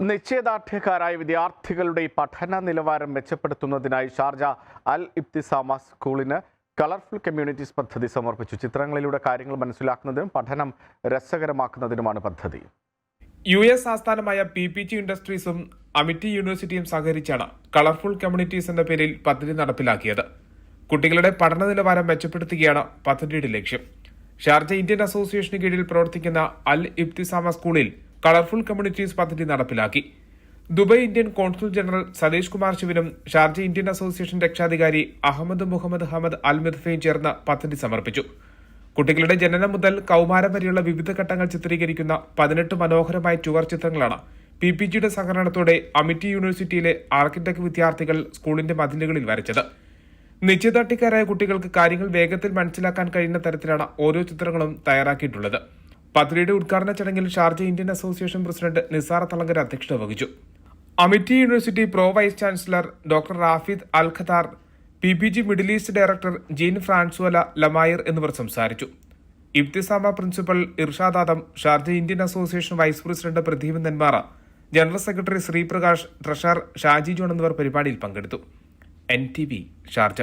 നിശ്ചയദാർഢ്യക്കാരായ വിദ്യാർത്ഥികളുടെ പഠന നിലവാരം മെച്ചപ്പെടുത്തുന്നതിനായി ഷാർജ അൽ ഇബ്തിസാമ സ്കൂളിന് കളർഫുൾ കമ്മ്യൂണിറ്റീസ് പദ്ധതി സമർപ്പിച്ചു. ചിത്രങ്ങളിലൂടെ കാര്യങ്ങൾ മനസ്സിലാക്കുന്നതിനും പഠനം രസകരമാക്കുന്നതിനുമാണ് പദ്ധതി. US ആസ്ഥാനമായ PPG ഇൻഡസ്ട്രീസും അമിറ്റി യൂണിവേഴ്സിറ്റിയും സഹകരിച്ചാണ് കളർഫുൾ കമ്മ്യൂണിറ്റീസ് എന്ന പേരിൽ പദ്ധതി നടപ്പിലാക്കിയത്. കുട്ടികളുടെ പഠന നിലവാരം മെച്ചപ്പെടുത്തുകയാണ് പദ്ധതിയുടെ ലക്ഷ്യം. ഷാർജ ഇന്ത്യൻ അസോസിയേഷന് കീഴിൽ പ്രവർത്തിക്കുന്ന അൽ ഇബ്തിസാമ സ്കൂളിൽ കളർഫുൾ കമ്മ്യൂണിറ്റീസ് പദ്ധതി നടപ്പിലാക്കി. Dubai Indian consul general Satish Kumar ശിവനും ഷാർജ ഇന്ത്യൻ അസോസിയേഷൻ രക്ഷാധികാരി അഹമ്മദ് മുഹമ്മദ് ഹമദ് അൽ മിദ്ഫയും ചേർന്ന് പദ്ധതി സമർപ്പിച്ചു. കുട്ടികളുടെ ജനനം മുതൽ കൌമാരം വരെയുള്ള വിവിധ ഘട്ടങ്ങൾ ചിത്രീകരിക്കുന്ന 18 മനോഹരമായ ചുവർ ചിത്രങ്ങളാണ് PPGയുടെ സഹകരണത്തോടെ അമിറ്റി യൂണിവേഴ്സിറ്റിയിലെ ആർക്കിടെക്ട് വിദ്യാർത്ഥികൾ സ്കൂളിന്റെ മതിലുകളിൽ വരച്ചത്. നിശ്ചയദാർഢ്യക്കാരായ കുട്ടികൾക്ക് കാര്യങ്ങൾ വേഗത്തിൽ മനസ്സിലാക്കാൻ കഴിയുന്ന തരത്തിലാണ് ഓരോ ചിത്രങ്ങളും തയ്യാറാക്കിയിട്ടുള്ളത്. പദ്ധതിയുടെ ഉദ്ഘാടന ചടങ്ങിൽ Sharjah Indian association president Nisar Thalangara അധ്യക്ഷത വഹിച്ചു. Amity university pro vice chancellor doctor Rafid Al Khattar, PPG middle east director Jean Francois Lemaire എന്നിവർ സംസാരിച്ചു. Ibtisama principal Irshad Adam, Sharjah Indian association vice president Pradeep Nenmara, general secretary Sreeprakash, treasurer Shaji John എന്നിവർ പരിപാടിയിൽ പങ്കെടുത്തു. NTV Sharjah.